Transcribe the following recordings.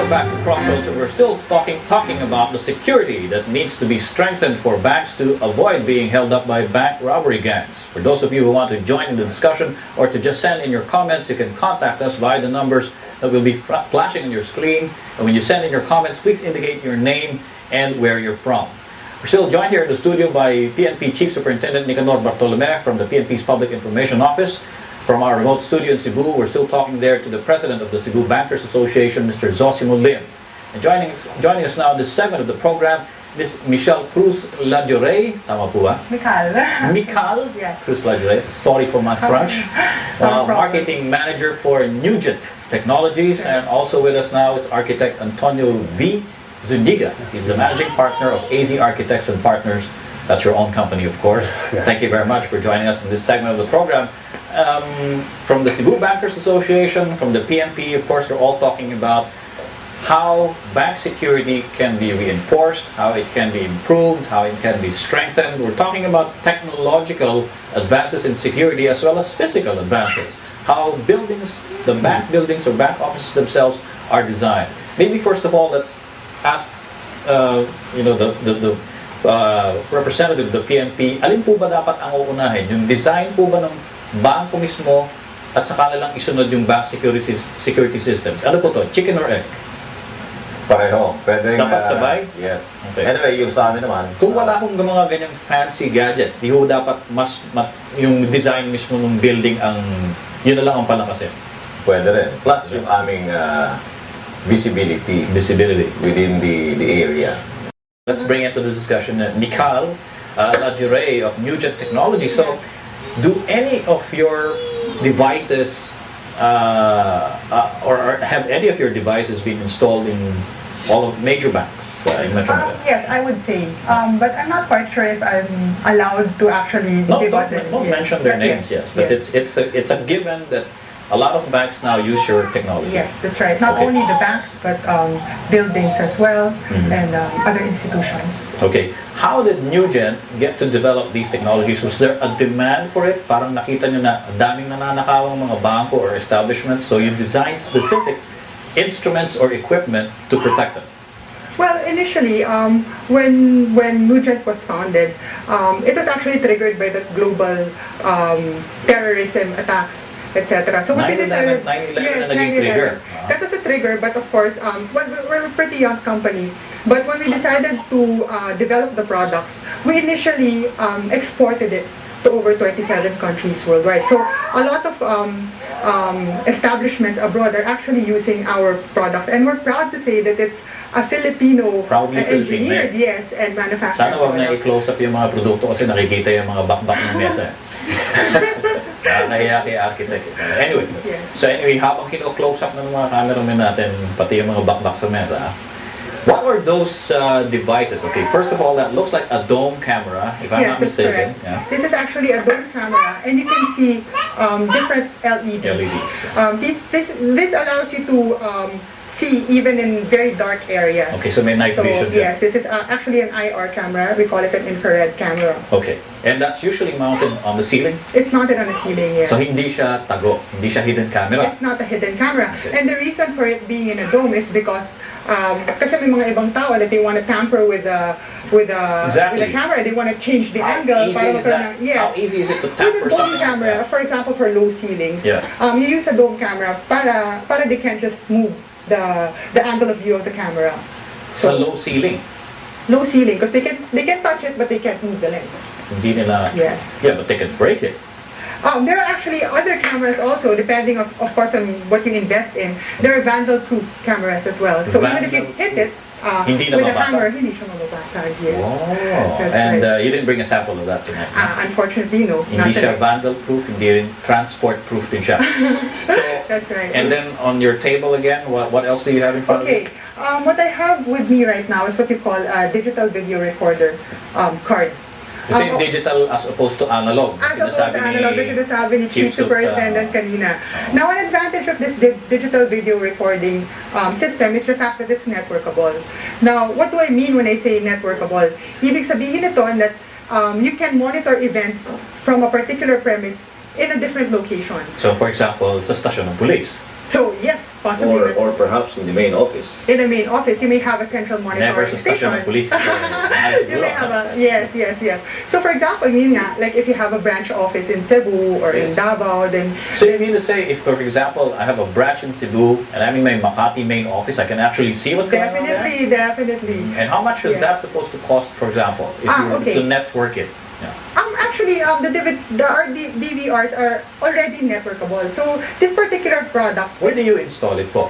welcome back to Crossroads. We're still talking about the security that needs to be strengthened for banks to avoid being held up by bank robbery gangs. For those of you who want to join in the discussion or to just send in your comments, you can contact us via the numbers that will be flashing on your screen. And when you send in your comments, please indicate your name and where you're from. We're still joined here in the studio by PNP Chief Superintendent Nicanor Bartolome from the PNP's Public Information Office. From our remote studio in Cebu, we're still talking there to the President of the Cebu Bankers Association, Mr. Zosimo Lim. And joining us now in this segment of the program, Ms. Michal Cruz-Ladioray. Tama po ba? Michal Yes. Cruz-Ladioray. Sorry for my French. Marketing Manager for Neugent Technologies. Okay. And also with us now is Architect Antonio V. Zuniga. He's the Managing Partner of AZ Architects and Partners. That's your own company, of course. Yeah. Thank you very much for joining us in this segment of the program. From the Cebu Bankers Association, from the PNP, of course, they're all talking about how bank security can be reinforced, how it can be improved, how it can be strengthened. We're talking about technological advances in security as well as physical advances. How buildings, the bank buildings or bank offices themselves are designed. Maybe first of all, let's ask the representative of the PNP, alin po ba dapat ang uunahin? Yung design po ba ng bangko mismo at saka na lang isunod yung bank security systems? Ano po to? Chicken or egg? Pareho. Pwedeng, dapat sabay? Yes. Okay. Anyway, yung sa amin naman. Kung wala akong mga ganyang fancy gadgets, di ho dapat yung design mismo ng building ang yun na lang ang palakasin? Pwede rin. Plus yung aming visibility within the area. Let's bring into the discussion Michal Ladioray of Neugent Technology. So, do any of your devices or have any of your devices been installed in all of major banks in Metro Manila? Yes, I would say. But I'm not quite sure if I'm allowed to actually don't yes. mention their names, yes. But yes. it's a given that a lot of banks now use your technology. Yes, that's right. Not only the banks, but buildings as well, and other institutions. Okay. How did Neugent get to develop these technologies? Was there a demand for it? Parang nakita nyo na daming nananakawang mga bangko or establishments, so you designed specific instruments or equipment to protect them? Well, initially, when Neugent was founded, it was actually triggered by the global terrorism attacks, etc. So when we decided, 9/11 naging trigger. That was a trigger, but of course, we're a pretty young company. But when we decided to develop the products, we initially exported it to over 27 countries worldwide. So a lot of establishments abroad are actually using our products, and we're proud to say that it's a Filipino engineered, yes, and manufactured. Sana wag na i-close up yung mga produkto kasi nakikita yung mga bakbak ng mesa. Nakakahiya kay architect. Anyway, yes. So anyway, habang kino-close up ng mga cameramen natin, pati yung mga bakbak sa mesa, what were those devices? Okay, first of all, that looks like a dome camera, if I'm not mistaken. Yeah. This is actually a dome camera, and you can see different LEDs. This allows you to see even in very dark areas. Okay, so may night vision. Yes, this is actually an IR camera. We call it an infrared camera. Okay, and that's usually mounted on the ceiling? It's mounted on the ceiling, yes. So hindi siya tago, hindi siya hidden camera? It's not a hidden camera. Okay. And the reason for it being in a dome is because kasi may mga ibang tao that they want to tamper with the camera. They want to change the angle. Easy is that? Yes. How easy is it to tamper With a dome something camera, like that? for example, for low ceilings, you use a dome camera para they can't just move the angle of view of the camera. So low ceiling? Low ceiling, because they can touch it, but they can't move the lens. Hindi nila. Yes. Yeah, but they can break it. There are actually other cameras also, depending of course on what you invest in. There are vandal-proof cameras as well. So even if you hit it hindi with a mababasag. hammer, hindi siya mababasag. Yes. Wow. That's And right. you didn't bring a sample of that tonight. Unfortunately, no. Hindi not siya tonight. vandal-proof, hindi rin transport-proof din siya. So, that's right. and then on your table again, what else do you have in front of you? What I have with me right now is what you call a digital video recorder card. Ito yung digital as opposed to analog. As opposed to analog, kasi sinasabi ni Chief Superintendent kanina. Now, an advantage of this digital video recording system is the fact that it's networkable. Now, what do I mean when I say networkable? Ibig sabihin nito that you can monitor events from a particular premise in a different location. So, for example, sa stasyon ng police. So yes, possibly or perhaps in the main office. in the main office, you may have a central Never monitoring sa stasyon ng station. police. You may have a, yes. So for example, yun nga, like if you have a branch office in Cebu or in Yes. Davao, then So you mean to say, if for example, I have a branch in Cebu and I'm in my Makati main office, I can actually see what's going on there? definitely. And how much is Yes. that supposed to cost, for example, if you were Okay. to network it? Yeah. Actually, our DVRs are already networkable. So this particular product Where is, do you install it po?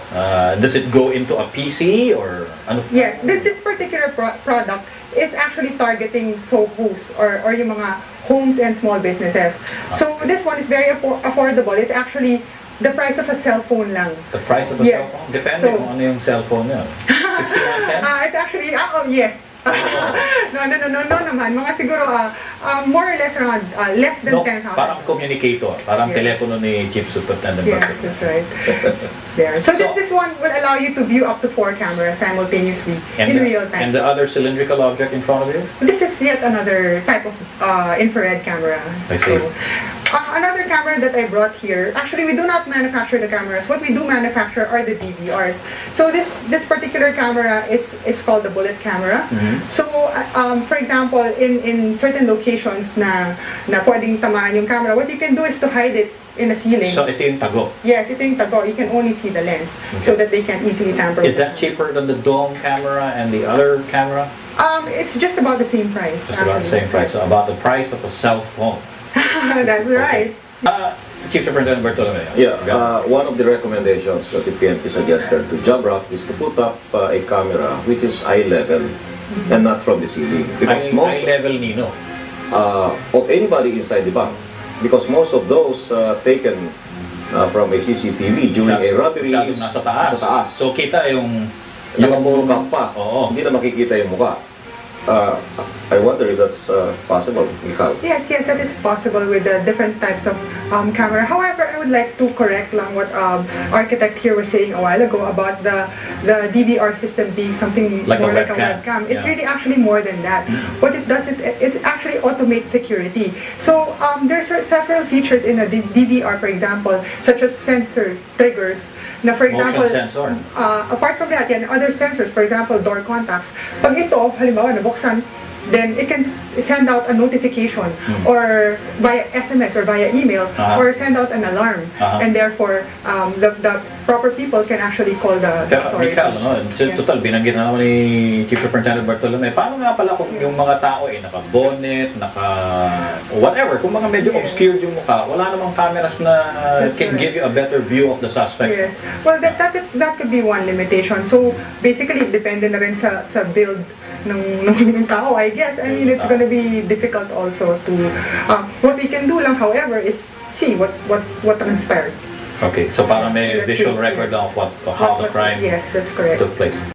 Does it go into a PC or ano? yes, this particular product is actually targeting SOHOs or yung mga homes and small businesses. So this one is very affordable. It's actually the price of a cell phone lang. The price of a Yes. cell phone? Depende So- kung ano yung cellphone yun. 5110? It's actually, yes. No naman. Mga siguro, more or less around, less than No, 10,000. parang communicator. Parang Yes. telepono ni Chief Superintendent Yes, Bartolome. that's right. There. So, So- this one will allow you to view up to 4 cameras simultaneously in real time. And the other cylindrical object in front of you? This is yet another type of infrared camera. I see. So, another camera that I brought here, actually we do not manufacture the cameras. What we do manufacture are the DVRs. So this particular camera is called the bullet camera. So for example, in certain locations na pwedeng tamaan yung camera, what you can do is to hide it in a ceiling. So ito yung tago. Yes, ito yung tago. You can only see the lens so that they can easily tamper Is with that cheaper than the dome camera and the other camera? It's just about the same price. Just about the same price. So about the price of a cell phone. That's right. Chief Superintendent Bartolome. Yeah, one of the recommendations that the PNP suggested to Jamrock is to put up a camera which is eye level and not from the ceiling. Because most High level Nino. of anybody inside the bank, because most of those taken from a CCTV during a robbery Masyadong is nasa taas. sa taas. So kita yung Nakapulkang pa. Oo. Hindi na makikita yung mukha. I wonder if that's possible, Michal. Yes, that is possible with the different types of camera. However, I would like to correct lang what architect here was saying a while ago about the DVR system being something Like a more like a webcam. webcam. It's Yeah. really actually more than that. What it does, is actually automate security. So there's several features in a DVR, for example, such as sensor triggers. Na for example, Motion sensor. apart from that, yan, other sensors, for example, door contacts. Pag ito, halimbawa, nabuksan, then it can send out a notification or via SMS or via email or send out an alarm. And therefore, the proper people can actually call the Pero authorities. Michal, Yes. total, binanggit na naman ni Chief Superintendent Bartolome. Paano nga pala kung yung mga tao naka-bonnet, whatever, kung mga medyo Yes. obscured yung mukha, wala namang cameras na That's can right. give you a better view of the suspects. Yes. Well, that could be one limitation. So basically, depende na rin sa build ng tao, I guess. I mean, it's gonna be difficult also to. What we can do lang, however, is see what transpired. Okay, so para may Yes, visual yes. record of how the crime Yes, that's correct. took place.